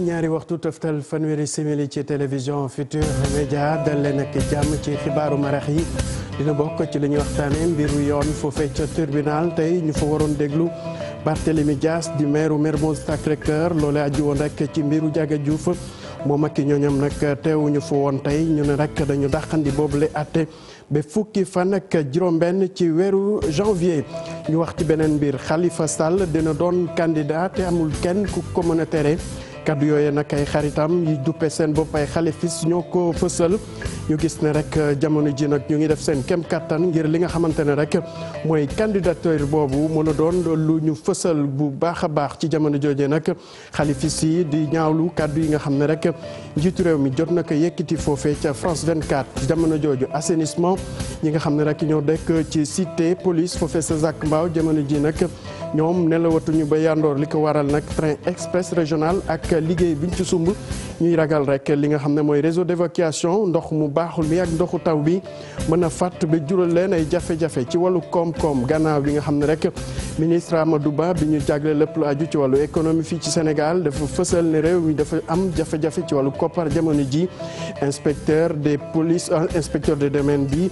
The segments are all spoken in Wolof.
ñaari waxtu toftal fanweeri simili ci télévision Futurs Médias dal leen ak jàmm ci xibaaru marax yi dina bokk ci li ñuy waxtaane mbiru yoon foofee ca tribunal tey ñu fa waroon déglu Barthélémy Dias di maire Mermoz Sacré-Cœur loole aju woon rek ci mbiru Ndiaga Diouf moom ak ñooñam nag teewuñu fa woon tey ñu ne rek dañu dàqandi boobule àtte ba fukki fan ak juróom-benn ci weeru janvier ñu wax ci beneen mbir Khalifa Sall dina doon candidat te amul kenn ku ko mën a tere kaddu yooyu nag ay xaritam yi duppe seen bopp ay xalifis ñoo ko fësal ñu gis ne rek jamono ji nag ñu ngi def seen kem kattan ngir li nga xamante ne rek mooy candidature boobu mën a doon lu ñu fësal bu baax a baax ci jamono jooje nag xalifis yi di ñaawlu kaddu yi nga xam ne rek njiitu réew mi jot na ko yëkkati foofee ca France 24 jamono jooju assainissement ñi nga xam ne rek ñoo dekk ci cité police foofee sa Zac Mbao jamono ji nag ñoom nelawatuñu ba yandoor li ko waral nag train express régional ak liggéey biñ ci sumb ñuy ragal rek li nga xam ne mooy réseau d'évacuation ndox mu baaxul mi ak ndoxu taw bi mën a fàtt ba jural leen ay jafe-jafe ci wàllu koom-koom gannaaw bi nga xam ne rek ministre Amadou Ba bi ñu jagle lépp lu aju ci wàllu économie fii ci Sénégal dafa fësal ne réew mi dafa am jafe-jafe ci wàllu koppar jamono ji inspecteur des polices inspecteur des domaines bi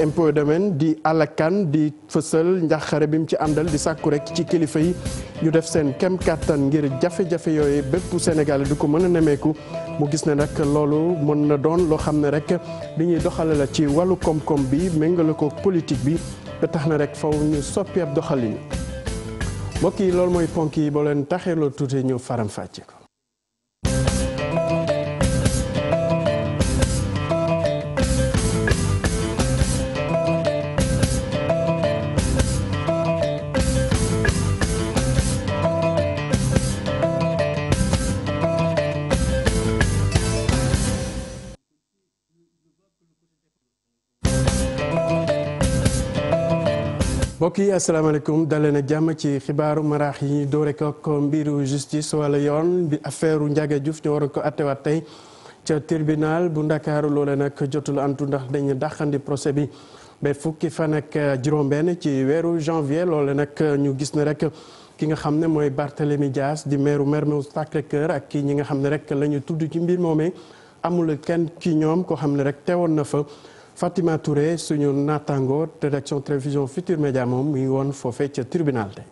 impôt domaine di alakan di fësal njaxare bi mu ci àndal di sàkku rek ci kilifa yi ñu def seen kem kàttan ngir jafe-jafe yooyu bépp Sénégal du ko mën a nemeeku mu gis ne nag loolu mën na doon loo xam ne rek li ñuy doxale la ci wàllu koom-koom bi méngale ko politique bi ba tax na rek faw ñu soppi ab doxalin mbokk yi loolu mooy ponk yi boo leen taxee loolu tuuti ñu faram fàcce ko. mbokk yi asalaamaaleykum dalee na jàmm ci xibaaru maraax yi ñu doore ko mbiru justice wala yoon bi affaire Ndiaga Diouf ñu waroon ko attewaat tey ca tribunal bu Ndakaaru loole nag jotul antu ndax dañu dàqandi procès bi ba fukki fan ak juróom-benn ci weeru janvier loole nag ñu gis ne rek ki nga xam ne mooy Barthélémy Dias di maire Mermoz Sacré-Cœur ak kii ñi nga xam ne rek la ñu tudd ci mbir moomee amul kenn ci ñoom koo xam ne rek teewoon na fa. Fatima Touré suñu naataango rédaction télévision Futurs Médias moom mi ngi woon foofee ca tribunal tey.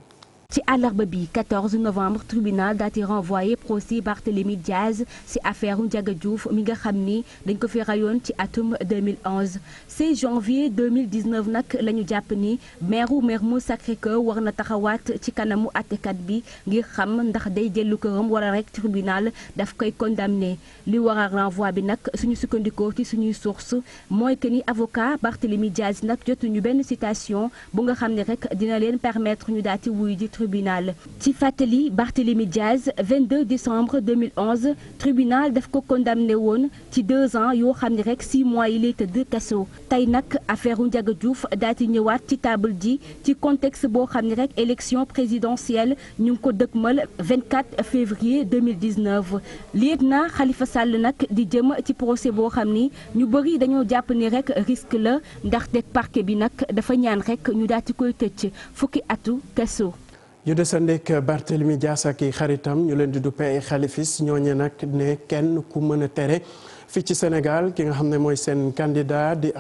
ci àllarba bi 14 novembre tribunal daal di renvoyé procès Barthélémy Dias ci affaire Ndiaga Diouf mi nga xam ni dañ ko fi rayoon ci atum 2011 6 janvier 2019 nag la ñu jàpp ni maire Mermoz Sacré-Cœur war na taxawaat ci kanamu àttekat bi ngir xam ndax day dellu këram wala rek tribunal daf koy condamné li waral renvoi bi nag suñu sukkandikoo ci suñuy source mooy que ni avocat Barthélémy Dias nag jotuñu benn citation bu nga xam ne rek dina leen permettre ñu daal di wuy ji tribunal ci fàttali Barthélémy Dias 22 décembre 2011 tribunal daf ko condamné woon ci 2 ans yoo xam ne rek 6 mois yi lay tëdd kaso tey nag affaire Ndiaga Diouf daal di ñëwaat ci table ji ci contexte boo xam ne rek élection présidentielle ñu ngi ko dëkkmal 24 février 2019 lieutenant Khalifa Sall nag di jëm ci procès boo xam ni ñu bëri dañoo jàpp ni rek risque la ndaxte parquet bi nag dafa ñaan rek ñu daal di koy tëj fukki atu kaso. ñu desandeek Barthélémy Dias ak i xaritam ñu leen di duppe ay xalifis ñooñe nag ne kenn ku mën a tere fii ci Sénégal ki nga xam ne mooy seen candidat di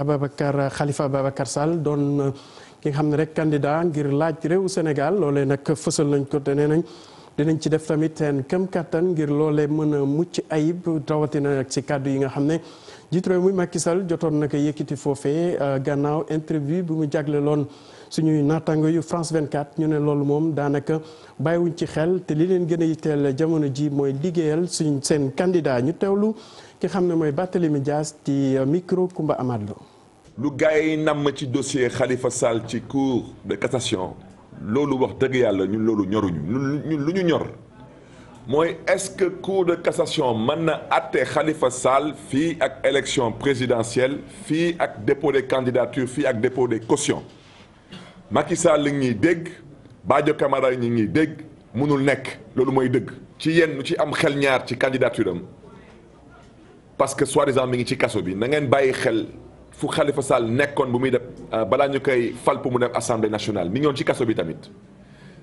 Khalifa Ababacar Sall doon ki nga xam ne rek candidat ngir laaj réewu Sénégal loolee nag fësal nañ ko te nee nañ dinañ ci def tamit seen këm kattan ngir loolee mën a mucc ayib rawatina nag ci kàddu yi nga xam ne jiitu réew mi Macky Sall jotoon na ko yëkkati foofee gannaaw interview bi mu jagle loon suñuy naataango yu France 24 ñu ne loolu moom daanaka bàyyiwuñ ci xel te li leen gën a yitteel jamono ji mooy liggéeyal suñ seen candidat ñu teewlu ki xam ne mooy Barthélémy Dias ci micro Kumba Amadou. lu gars yi namm ci dossier Khalifa Sall ci cour de cassation loolu wax dëgg yàlla ñun loolu ñoruñu ñun lu ñu ñor mooy est-ce que cour de cassation mën na àtte Khalifa Sall fii ak élection présidentielle fii ak dépôt des candidatures fii ak dépôt des cautions. Macky Sall li ñuy dégg Badio Camara ñi ngi dégg mënul nekk loolu mooy dëgg ci yenn ci am xel ñaar ci candidature am parce que soi-disant mi ngi ci kaso bi na ngeen bàyyi xel fu Khalifa Sall nekkoon bu muy def balaa ñu koy fal pour mu def assemblée nationale mi ngi woon ci kaso bi tamit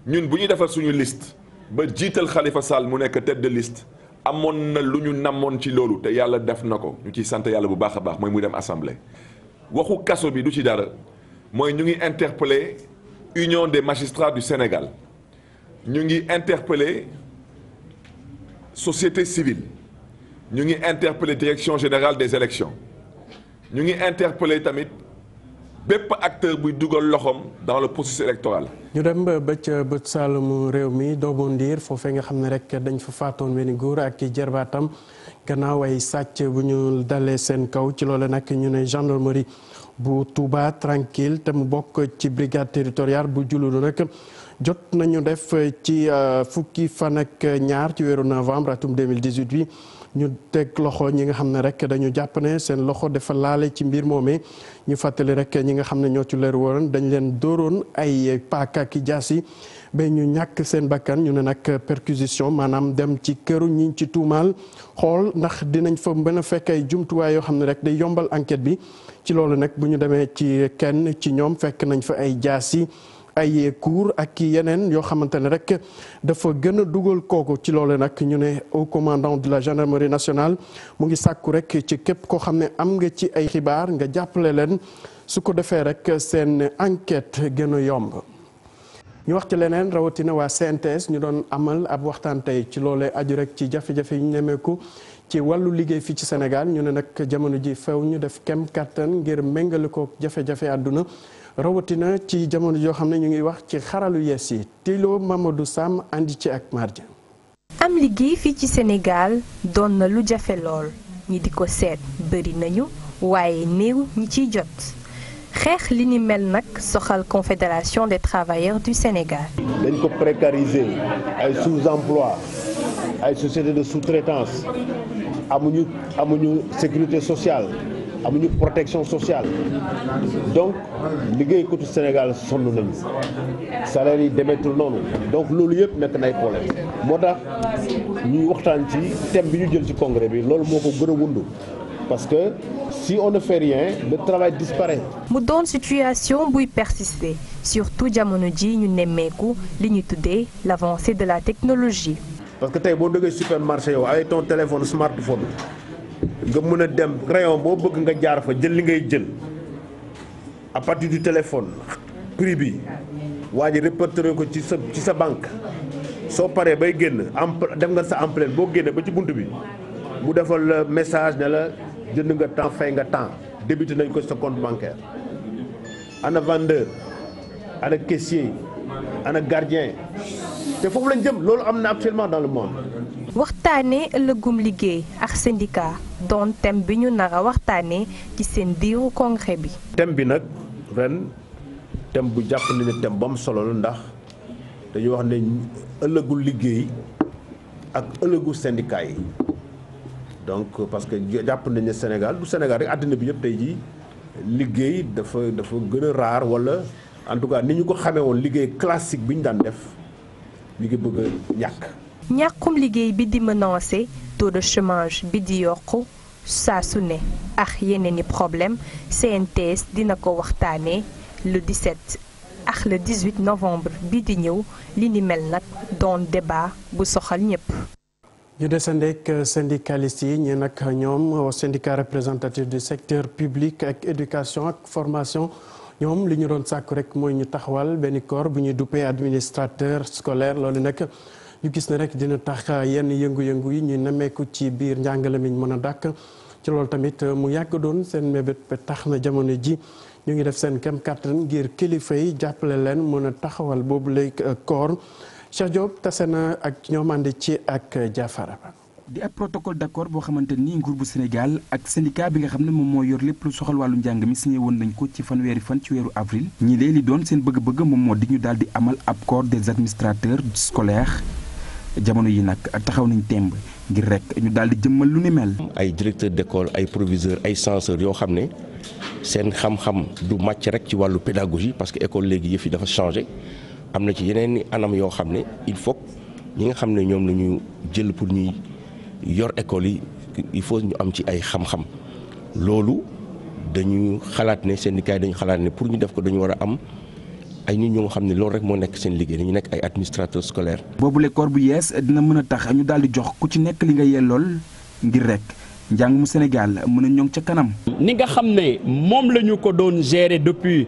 ñun bu ñuy defal suñu liste ba jiital Khalifa Sall mu nekk tête de liste amoon na lu ñu namoon ci loolu te yàlla def na ko ñu ciy sant yàlla bu baax a baax mooy muy dem assemblée waxu kaso bi du ci dara mooy ñu ngi interpellé Union des magistrats du Sénégal ñu ngi interpellé société civile ñu ngi interpellé direction générale des élections ñu ngi interpellé tamit bépp acteur buy dugal loxoom dans le processus électoral. ñu dem ba ca bët saalumu réew mi doomu Ndiir foofee nga xam ne rek dañ fa faatoon benn góor ak i jarbaatam gannaaw ay sàcc bu ñu dalee seen kaw ci loolu nag ñu ne gendarmerie bu Touba tranquille te mu bokk ci brigade territoriale bu Diouloulou nag jot nañu def ci fukki fan ak ñaar ci weeru novembre atum 2018 bi ñu teg loxo ñi nga xam ne rek dañu jàpp ne seen loxo dafa laale ci mbir moomee ñu fàttali rek ñi nga xam ne ñoo ci leer woon dañ leen dóoroon ay paaka ki jaasi ba ñu ñàkk seen bakkan ñu ne nag perquisition maanaam dem ci këru ñi ci tuumaal xool ndax dinañ fa mën a fekk ay jumtuwaay yoo xam ne rek day yombal enquête bi ci loolu nag bu ñu demee ci kenn ci ñoom fekk nañ fa ay jaasi ay cour ak yeneen yoo xamante ne rek dafa gën a dugal kooku ci loolu nag ñu ne au commandant de la gendarmerie nationale mu ngi sàkku rek ci képp koo xam ne am nga ci ay xibaar nga jàppale leen su ko defee rek seen enquête gën a yomb. ñu wax ci leneen rawatina waa CNTS ñu doon amal ab waxtaan tey ci loolee aju rek ci jafe-jafe yi ñu nemeeku ci wàllu liggéey fii ci Sénégal ñu ne nag jamono ji feew ñu def kem kattan ngir méngale ko jafe-jafe àdduna rawatina ci jamono joo xam ne ñu ngi wax ci xaralu yees yi Tilo Mamadou Sam andi ci ak Marja. am liggéey fii ci Sénégal doon na lu jafe lool ñi di ko seet bëri nañu waaye néew ñi ciy jot xeex li ni mel nag soxal Confédération des travailleurs du Sénégal. dañ ko précariser ay sous-emploi ay sociétés de sous-traitance amuñu sécurité sociale amuñu protection sociale donc liggéeykatu Sénégal sonn nañu salaire yi demeetul noonu donc loolu yëpp nekk na ay problème moo tax ñuy waxtaan ci thème bi ñu jël ci congrès bi loolu moo ko gën a wundu parce que si on ne fait rien le travail disparaît. mu doon situation buy persister surtout jamono ji ñu nemmeeku li ñu tuddee l'avancée de la technologie. parce que tey boo déggee supermarché yow avec ton téléphone smartphone nga mën a dem rayon boo bëgg nga jaar fa jël li ngay jël à partir du téléphone prix bi waa ji répertorié ko ci sa banque soo paree bay génn dem nga sa emploi boo génnee ba ci bunt bi mu defal la message ne la jënd nga temps fay nga temps débité nañ ko sa compte bancaire ana vendeur ana caissier ana gardien te foofu lañ jëm loolu am na actuellement dans le monde. waxtaanee ëllëgum liggéey ak syndicat doon thème bi ñu nar a waxtaanee ci seen diiru congrès bi. thème bi nag ren thème bu jàpp ne ne thème bu am solo la ndax dañuy wax ne ëllëgu liggéey ak ëllëgu syndicat yi donc parce que jàpp nañ ne Sénégal du Sénégal rek àddina bi yëpp tey jii liggéey dafa gën a rare wala en tout cas ni ñu ko xamee woon liggéey classique bi ñu daan def mi ngi bëgg a ñàkk. ñàkkum liggéey bi di menacé taux de chômage bi di yokku saa su ne ak yeneen i problème CNTS dina ko waxtaanee le 17 ak le 18 novembre bi di ñëw li ni mel nag doon débat bu soxal ñëpp. ñu desandeek syndicalistes yi ñi nag ñoom syndicat représentatif du secteur public ak éducation ak formation ñoom li ñu doon sàkku rek mooy ñu taxawal benn corps bu ñuy duppee administrateur scolaire loolu nag ñu gis ne rek dina tax yenn yëngu-yëngu yi ñu nemmeeku ci biir njàngale mi ñu mën a dàkk ci loolu tamit mu yàgg doon seen mébét ba tax na jamono ji ñu ngi def seen kem kàttan ngir kilifa yi jàppale leen mën a taxawal boobu lay corps Cheikh Diop tase na ak ñoom ànd ci ak Jaafara Ba di ab protocole d'accord boo xamante ni nguur bu Sénégal ak syndicat bi nga xam ne moom moo yor lépp lu soxal wàllu njàng mi signé woon nañ ko ci fanweeri fan ci weeru avril ñi lee li doon seen bëgg-bëgg moom moo di ñu daal di amal ab corps des administrateurs scolaires jamono yi nag taxaw nañ temb ngir rek ñu daal di jëmmal lu ni mel. ay directeur d'école ay proviseurs ay censeurs yoo xam ne seen xam-xam du màcc rek ci wàllu pédagogie parce que école léegi yëf yi dafa changé am na ci yeneen i anam yoo xam ne il faut ñi nga xam ne ñoom la ñu jël pour ñuy yor école yi il faut ñu am ci ay xam-xam loolu dañu xalaat ne syndicat yi dañu xalaat ne pour ñu def ko dañu war a am ay nit ñoo xam ne loolu rek moo nekk seen liggéey dañu nekk ay administrateurs scolaires. boobule corps bu yees dina mën a tax ñu daal di jox ku ci nekk li nga yellool ngir rek njàng mu Sénégal mën a ñoŋ ca kanam. ni nga xam ne moom la ñu ko doon gérer depuis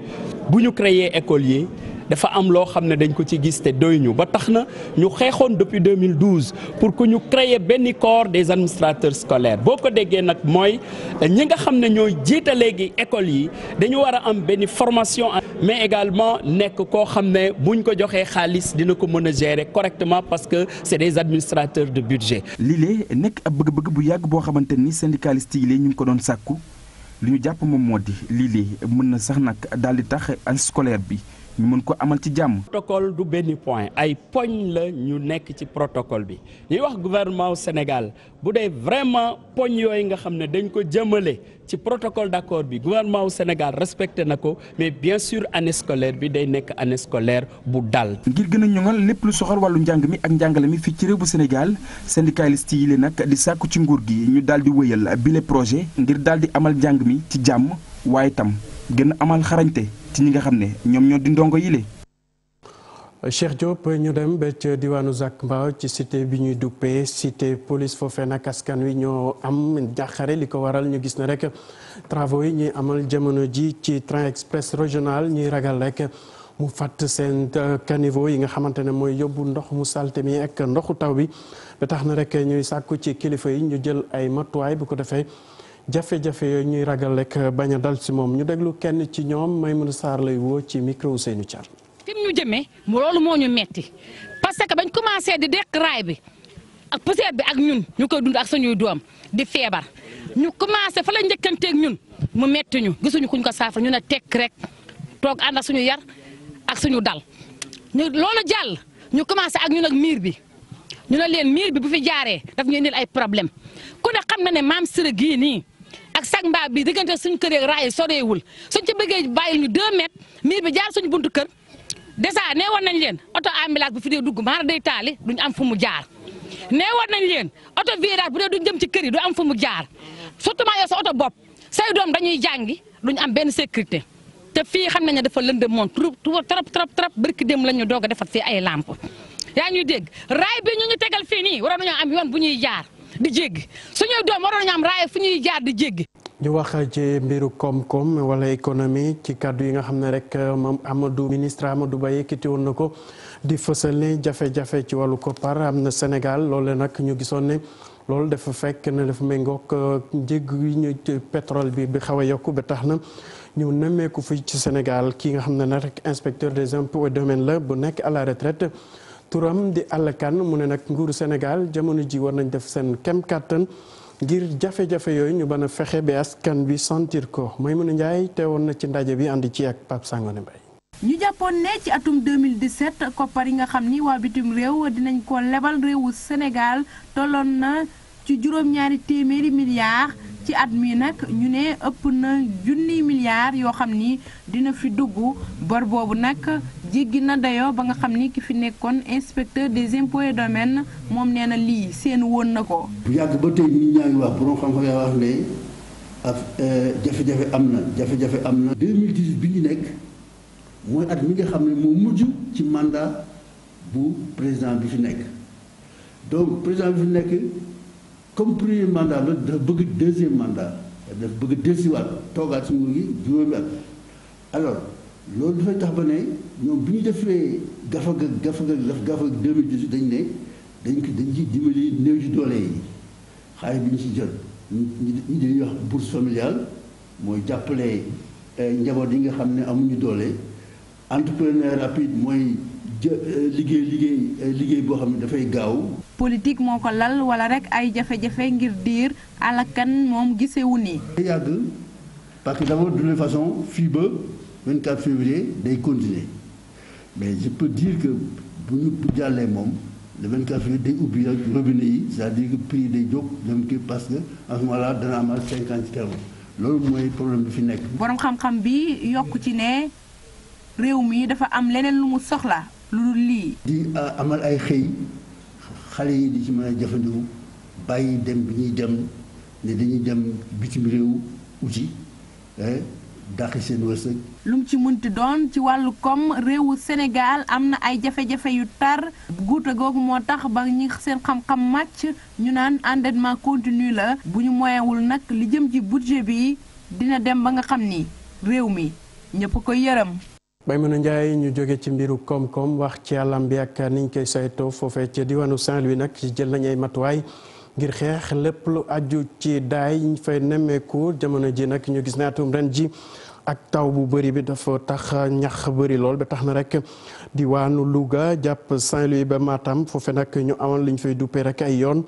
bu ñu créer école yi dafa am loo xam ne dañ ko ci gis te doy ñu ba tax na ñu xeexoon depuis 2012 pour que ñu créer benn corps des administrateurs scolaires boo ko déggee nag mooy ñi nga xam ne ñooy jiite léegi école yi dañu war a am benn formation mais également nekk koo xam ne buñ ko joxee xaalis dina ko mën a gérer correctement parce que c'est des administrateurs de budget. lii nekk ab bëgg-bëgg bu yàgg boo xamante ni syndicaliste yi ñu ngi ko doon sàkku li ñu jàpp moom moo di lii mën na sax nag daal di tax année scolaire bi. ñu mën ko amal ci jàmm. protocole du benn point ay poñ la ñu nekk ci protocole bi ñuy wax gouvernement au Sénégal bu dee vraiment poñ yooyu nga xam ne dañ ko jëmale ci protocole d'accord bi gouvernement au Sénégal respecté na ko mais bien sûr année scolaire bi day nekk année scolaire bu dal. ngir gën a ñoŋal lépp lu soxal wàllu njàng mi ak njàngale mi fii ci réew bu Sénégal syndicaliste yi nag di sàkku ci nguur gi ñu daal di wëyal bile projet ngir daal di amal njàng mi ci jàmm waaye itam gën a amal xarañte ci ñi nga xam ne ñoom ñoo di ndongo yile. Cheikh Diop ñu dem ba ca diwaanu Zac Mbao ci cité bi ñuy duppee cité police foofee nag askan wi ñoo am jàqare li ko waral ñu gis ne rek travaux yi ñuy amal jamono ji ci train express régional ñuy ragal rek mu fàtt seen caniveau yi nga xamante ne mooy yóbbu ndox mu salte mi ak ndoxu taw bi ba tax na rek ñuy sàkku ci kilifa yi ñu jël ay matuwaay bu ko defee. jafe-jafe yooyu ñuy ragal rek bañ a dal ci moom ñu déglu kenn ci ñoom Maymouna Sarr lay woo ci micro Ousseynou Thiar. fi mu ñu jëmee loolu moo ñu metti parce que bañ commencé di dekk raay bi ak poussière bi ak ñun ñu koy dund ak suñuy doom di feebar ñu commencé fa la njëkkanteeg ñun mu metti ñu gisuñu kuñ ko saafara ñu ne tekk rek toog ànd ak suñu yar ak suñu dal ñu loolu jàll ñu commencé ak ñun ak miir bi ñu ne leen miir bi bu fi jaaree daf ñu indil ay problème ku ne xam na ne maam Sira gii nii. ak Zac Mbao bi diggante suñu kër yeeg raay soreewul suñ ci bëggee bàyyil ñu 2 mètres miir bi jaar suñu buntu kër dèjà nee woon nañ leen oto ambulance bu fi dee dugg maanaam day taali duñ am fu mu jaar nee woon nañ leen oto virage bu dee duñ jëm ci kër yi du am fu mu jaar surtout maa yow sa oto bopp say doom dañuy jàngi duñ am benn sécurité te fii xam nañ ne dafa lëndëm moom trop barki dem la ñu doog a defar fii ay lampe yaa ñuy dégg raay bi ñu tegal fii nii waroon nañoo am yoon bu ñuy jaar di jéggi suñuy doom waroon nañu am raay fu ñuy jaar di jéggi. ñu wax ci mbiru koom-koom wala économie ci kàddu yi nga xam ne rek moom ministre Amadou Ba yëkkati woon na ko di fësal ne jafe-jafe ci wàllu koppar am na Sénégal loolu nag ñu gisoon ne loolu dafa fekk ne dafa méngoog njëg yi ñu pétrole bi xaw a yokku ba tax na ñu nemmeeku fii ci Sénégal ki nga xam ne nag rek inspecteur des impôts et domaines la bu nekk à la retraite turam di Alla Kane mu ne nag nguuru Sénégal jamono ji war nañ def seen kem kàttan ngir jafe-jafe yooyu ñu mën a fexe ba askan bi sentir ko Maymouna Ndiaye teewoon na ci ndaje bi ànd ci ak Pape Sangone Mbaye. ñu jàppoon ne ci atum 2017 koppar yi nga xam ni waa bitim réew dinañ ko lebal réewu Sénégal tolloon na ci juróom-ñaari téeméeri milliards ci at mi nag ñu ne ëpp na junniy milliards yoo xam ni dina fi dugg bor boobu nag jéggi na dayoo ba nga xam ni ki fi nekkoon inspecteur des impôts et domaines moom nee na lii seen woon na ko. bu yàgg ba tey nit ñaa ngi wax borom xam-xam yaa wax ne jafe-jafe am na jafe-jafe am na. 2018 bi ñu nekk mooy at mi nga xam ne moo mujj ci mandat bu président bi fi nekk donc président bi fi nekk. comme premier mandat la dafa bëgg deuxième mandat dafa bëgg dellusiwaat toogaat si nguur gi juróomi at alors loolu dafay tax ba ne ñoom bi ñu defee gafaga 2018 dañ ne dañ ciy dimbali néew ji doole yi xaalis bi ñu si jot ñi dañuy wax bourse familiale mooy jàppale njaboot yi nga xam ne amuñu doole entrepreneur rapide mooy liggéey boo xam ne dafay gaaw. politique moo ko lal wala rek ay jafe-jafe ngir diir Alla Kane moom gisewu nii. day yàgg parce que d'abord de toute façon fii ba 24 février day continuer mais je peux dire que bu jàllee moom le 24 février day ubbi ak robinet yi c'est-à-dire que prix day jóg dem kii parce que en ce moment-là dana amal 50 termes loolu mooy problème bi fi nekk. borom xam-xam bi yokk ci ne réew mi dafa am leneen lu mu soxla lu dul lii. di amal ay xëy. xale yi di ci mën a jëfandiku bàyyi dem bi ñuy dem ne dañuy dem bitim réew uti dàqi seen wërsëg. lu mu ci munti doon ci wàllu koom réewu Sénégal am na ay jafe-jafe yu tar guute googu moo tax ba ñi seen xam-xam màcc ñu naan endettement continu la bu ñu moyewul nag li jëm ci budget bi dina dem ba nga xam ni réew mi ñëpp koy yërëm. Maimouna Ndiaye ñu jóge ci mbiru koom-koom wax ci àllam bi ak niñ koy saytoo foofee ca diwaanu Saint-Louis nag jël nañ ay matuwaay ngir xeex lépp lu aju ci daay ñu fay nemmeeku jamono ji nag ñu gis ne atum ren ji ak taw bu bëri bi dafa tax ñax bëri lool ba tax na rek diwaanu Louga jàpp Saint-Louis ba Matam foofe nag ñu amal li ñu fay duppee rek ay yoon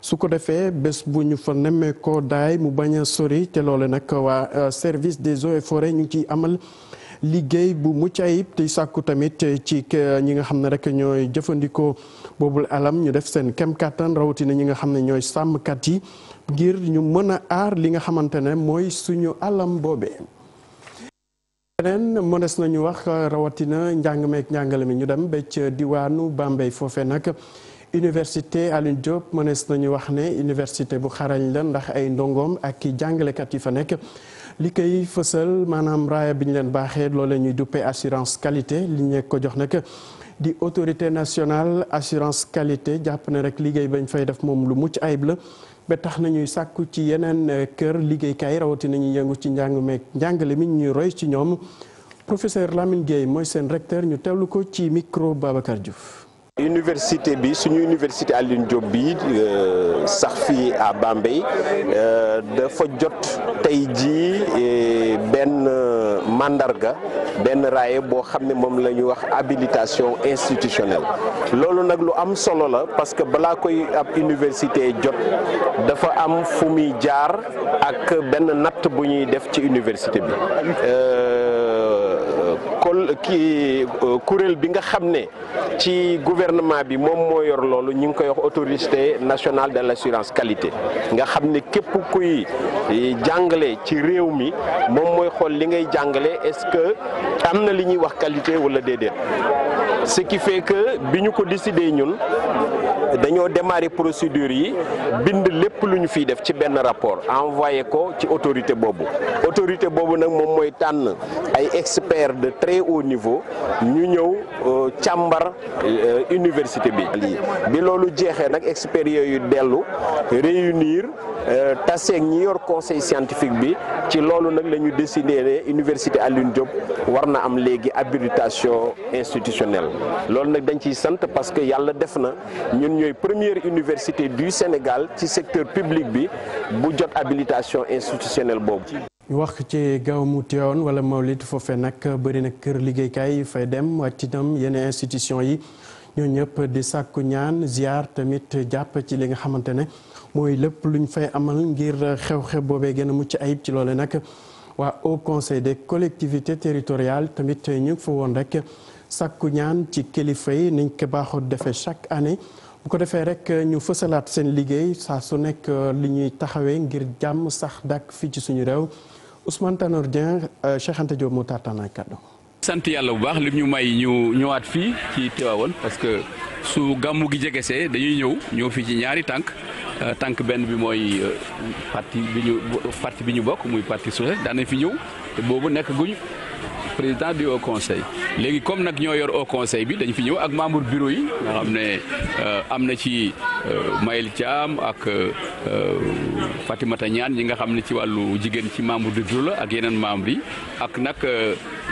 su ko defee bés bu ñu fa nemmeekoo daay mu bañ a sori te loole nag waa service des eaux et forêts ñu ngi ciy amal liggéey bu mucc ayib te sàkku tamit ci ñi nga xam ne rek ñooy jëfandikoo boobul alam ñu def seen kem kàttan rawatina ñi nga xam ne ñooy sàmmkat yi ngir ñu mën a aar li nga xamante ne mooy suñu alam boobee. leneen mënees nañu wax rawatina njàng meek njàngale mi ñu dem ba ca diwaanu Bambey foofee nag université Alioune Diop mënees nañu wax ne université bu xarañ la ndax ay ndongoom ak i jàngalekat yi fa nekk. li koy fësal maanaam raaya bi ñu leen baaxee loolu ñuy duppee assurance qualité li ñu ko jox nag di autorité nationale assurance qualité jàpp ne rek liggéey bañ fay def moom lu mucc ayib la ba tax na ñuy sàkku ci yeneen kër liggéeykaay rawatina ñuy yëngu ci njàng meek njàngale mi ñuy roy ci ñoom professeur Lamine Gueye mooy seen recteur ñu teewlu ko ci micro Babacar Diouf. université bi suñu université Alioune Diop bi sax fii à Bambey dafa jot tey jii benn mandarga benn raaye boo xam ne moom la ñuy wax habilitation institutionnelle loolu nag lu am solo la parce que balaa koy ab université jot dafa am fu muy jaar ak benn natt bu ñuy def ci université bi kuréel bi nga xam ne ci gouvernement bi moom moo yor loolu ñu ngi koy wax autorité nationale de l'assurance qualité nga xam ne képp kuy jàngale ci réew mi moom mooy xool li ngay jàngale est-ce que am na li ñuy wax qualité wala déedéet ce qui fait que bi ñu ko décidé ñun dañoo démarrer procédure yi bind lépp lu ñu fiy def ci benn rapport envoyé ko ci autorité boobu nag moom mooy tànn ay experts de très haut niveau ñu ñëw càmbar université bi loolu jeexee nag experts yooyu dellu réunir taseeg ñi yor conseil scientifique bi ci loolu nag la ñu décidé ne université Alioune Diop war na am léegi habilitation institutionnelle loolu nag dañ ciy sant parce que yàlla def na ñun ñooy première université du Sénégal ci secteur public bi bu jot habilitation institutionnelle boobu. ñu wax ci gàmmu Tiwaawan wala Mawlid foofee nag bëri na kër liggéeykaay fay dem wàcc itam yenn institution yi ñoo ñëpp di sàkku ñaan ziar tamit jàpp ci li nga xamante ne mooy lépp luñ fay amal ngir xew-xew boobee gën a mucc ayib ci loole nag waa Haut Conseil des collectivités territoriales tamit ñu ngi fa woon rek sàkku ñaan ci kilifa yi niñ ko baaxoo defee chaque année bu ko defee rek ñu fësalaat seen liggéey saa su nekk li ñuy taxawee ngir jàmm sax dàkk fii ci suñu réew Ousmane Tanor Dieng Cheikh Anta Diop moo taataan ay kàddu. sant yàlla bu baax li ñu may ñu ñëwaat fii ci Tivaouane parce que su gàmmu gi jegesee dañuy ñëw fii ci ñaari tànk benn bi mooy parti bi ñu bokk muy parti socialiste daan nañ fi ñëw te boobu nekk guñ président du Haut Conseil léegi comme nag ñoo yor Haut Conseil bi dañu fi ñëw ak membre bureau yi nga xam ne am na ci Mayel Thiam ak Fatimata Niane ñi nga xam ne ci wàllu jigéen ci membre du bureau la ak yeneen membres yi ak nag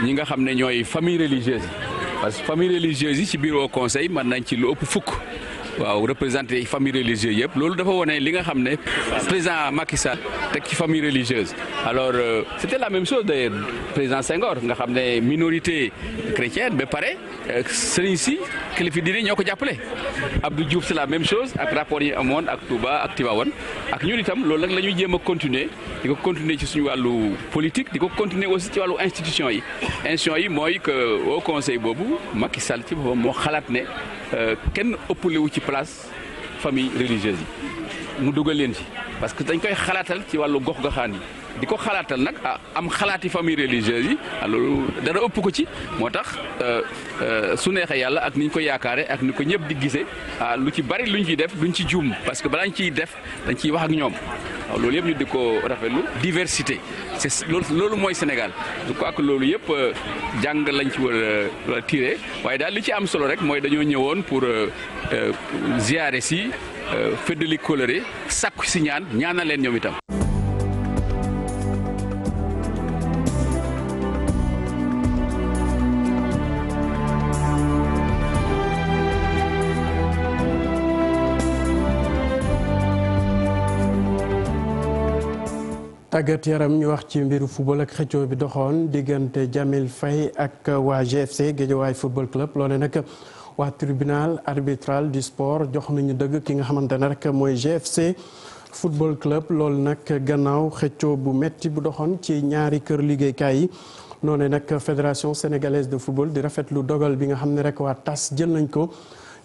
ñi nga xam ne ñooy famille religieuse yi parce que famille religieuse yi ci biir Haut Conseil mën nañ ci lu ëpp fukk waaw représenté famille religieuse yëpp loolu dafa wone li nga xam ne président Macky Sall teg ci famille religieuse alors c'était la même chose d'ailleurs président Senghor nga xam ne minorité chrétienne ba pare sëriñ si kilifa diine ñoo ko jàppale Abdou Diouf c'est la même chose ak rapport yi amoon ak Touba ak Tivaouane ak ñun itam loolu nag la ñuy jéem a continuer di ko continuer ci suñu wàllu politique di ko continuer aussi ci wàllu institution yi mooy que au conseil boobu Macky Sall ci boppam moo xalaat ne kenn ëppale wu ci place famille religieuse yi mu dugal leen ci parce que dañ koy xalaatal ci wàllu gox-goxaan yi di ko xalaatal nag am xalaati famille religieuse yi loolu dara ëpp ko ci moo tax su neexee yàlla ak ni ñu ko yaakaare ak ni ko ñëpp di gisee lu ci bari luñ ciy def duñ ci juum parce que balaa ñu ciy def dañ ciy wax ak ñoom waaw loolu yëpp ñu di ko rafetlu diversité c'est loolu mooy Sénégal je crois que loolu yëpp jàng lañ ci war a tiré waaye daal li ci am solo rek mooy dañoo ñëwoon pour ziare si feddali kóllëre sakku si ñaanal leen ñoom itam. tàggat yaram ñu wax ci mbiru football ak xëccoo bi doxoon diggante Jamil Faye ak waa GFC Guédiawaye football club loole nag waa tribunal arbitral du sport jox nañu dëgg ki nga xamante ne rek mooy GFC football club loolu nag gannaaw xëccoo bu metti bu doxoon ci ñaari kër liggéeykaay yi noonu nag fédération sénégalaise de football di rafetlu dogal bi nga xam ne rek waa TAS jël nañ ko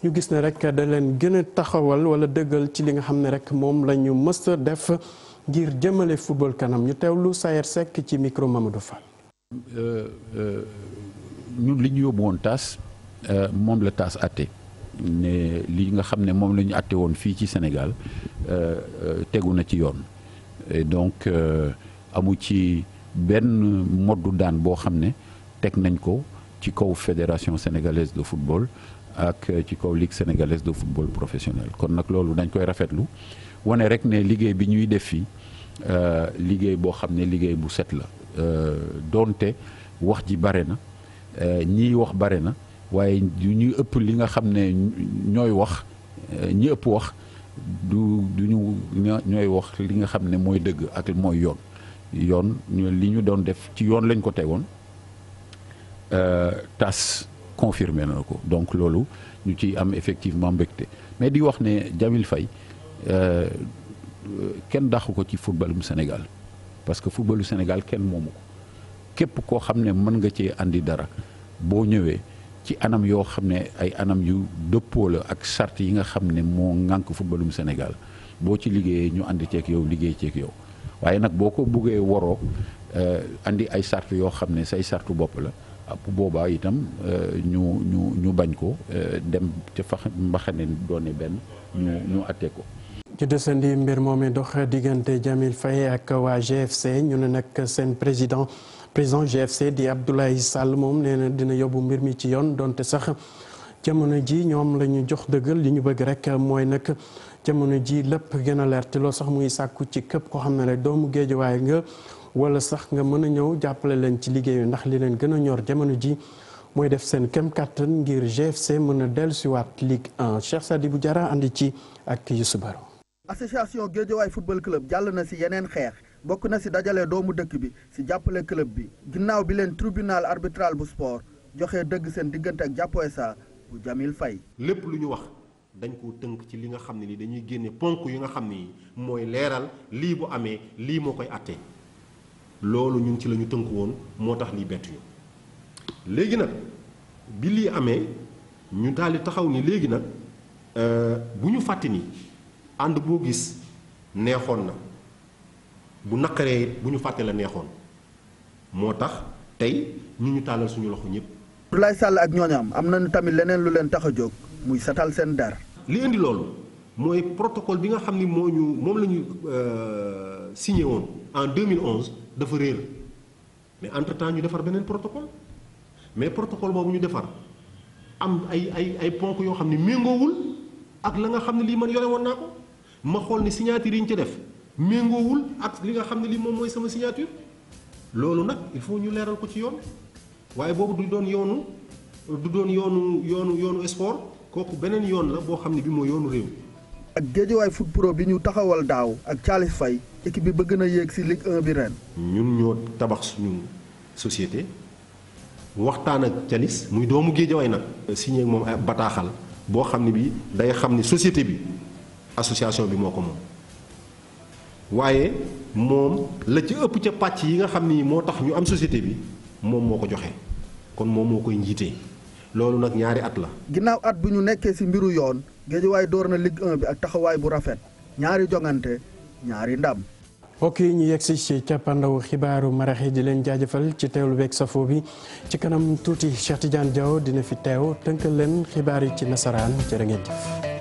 ñu gis ne rek da leen gën a taxawal wala dëggal ci li nga xam ne rek moom la ñu mës a def ngir jëmale football kanam ñu teewlu Sayer Seck ci micro Mamadou Fall. ñun li ñu yóbbu woon TAS moom la TAS atte ne li nga xam ne moom la ñu atte woon fii ci Sénégal tegu na ci yoon et donc amu ci benn moddu daan boo xam ne teg nañ ko ci kaw fédération sénégalaise de football ak ci kaw ligue sénégalaise de football professionnel kon nag loolu dañ koy rafetlu wane rek ne liggéey bi ñuy def fii liggéey boo xam ne liggéey bu set la doonte wax ji bare na ñiy wax bare na waaye ñuy ëpp li nga xam ne ñooy wax ñi ëpp wax du ñu ñooy wax li nga xam ne mooy dëgg ak mooy yoon li ñu doon def ci yoon lañ ko tegoon TAS confirmé na ko donc loolu ñu ci am effectivement mbégte mais di wax ne Jamil Faye kenn dàqu ko ci footballu Sénégal parce que footballu Sénégal kenn moomu ko képp koo xam ne mën nga cee andi dara boo ñëwee ci anam yoo xam ne ay anam yu dëppoo la ak charte yi nga xam ne moo ŋànk footballum Sénégal boo ci liggéeyee ñu andi ceeg yow liggéey ceeg yow waaye nag boo ko buggee waroo andi ay charte yoo xam ne say charte bopp la bu boobaa itam ñu bañ ko dem ca fa mbaxane doone benn ñu atte ko. ci desandi mbir moom dox diggante Jamil Faye ak waa GFC ñu ne nag seen président GFC di Abdoulaye Sall moom nee na dina yóbbu mbir mi ci yoon donte sax jamono ji ñoom la ñu jox dëggal li ñu bëgg rek mooy nag jamono ji lépp gën a leer te loolu sax muy sàkku ci képp koo xam ne rek doomu Géejawaay nga wala sax nga mën a ñëw jàppale leen ci liggéeyu ndax li leen gën a ñor jamono ji mooy def seen kem kàttan ngir GFC mën a dellusiwaat Ligue 1 Cheikh Sadibou Diarra andi ci ak Youssou Baro. association Guédiawaye football club jàll na ci yeneen xeex bokk na ci dajale doomu dëkk bi ci jàppale club bi ginnaaw bi leen tribunal arbitral bu sport joxe dëgg seen diggante ak jàppoo sa bu Jamil Faye. lépp lu ñu wax dañ ko tënk ci li nga xam ne ni dañuy génne ponk yi nga xam ne mooy leeral lii bu amee lii moo koy àtte loolu ñun ci la ñu tënk woon moo tax lii bett ñu léegi nag bi lii amee ñu daal di taxaw ni léegi nag bu ñu fàtte ni ànd boo gis neexoon na bu naqaree it bu ñu fàtte la neexoon moo tax tey ñu tàllal suñu loxo ñëpp. Abdoulaye Sall ak ñooñam am nañu tamit leneen lu leen tax a jóg muy setal seen der. li indi loolu mooy protocole bi nga xam ni moom la ñu signé woon en 2011 dafa réer mais entre temps ñu defar beneen protocole mais protocole boobu ñu defar am ay ponk yoo xam ne méngoowul ak la nga xam ne lii man yore woon naa ko ma xool ni signature yi ñu ci def méngoowul ak li nga xam ne lii moom mooy sama signature loolu nag il faut ñu leeral ko ci yoon waaye boobu du doon yoonu sport kooku beneen yoon la boo xam ne bi mooy yoonu réew. ak Guédiawaye foot pro bi ñu taxawal daaw ak Thialis Faye équipe bi bëgg na yéeg ci Ligue 1 bi ren. ñun ñoo tabax suñu société waxtaan ak Thialis muy doomu Guédiawaye nag. signé ak moom ay bataaxal boo xam ne bi day xam ni société bi association bi moo ko moom waaye moom la ci ëpp ca pàcc yi nga xam ni moo tax ñu am société bi moom moo ko joxe kon moom moo koy njiitee loolu nag ñaari at la. ginnaaw at bu ñu nekkee ci mbiru yoon Guédiawaye door na Ligue 1 bi ak taxawaay bu rafet ñaari jongante ñaari ndam. ok ñu yegg si ci cappaandawu xibaaru marax yi di leen jaajëfal ci teewlu beeg safo bi ci kanam tuuti Cheikh Tidiane Diaw dina fi teew tënkal leen xibaar yi ci nasaraan jërë ngeen jëf.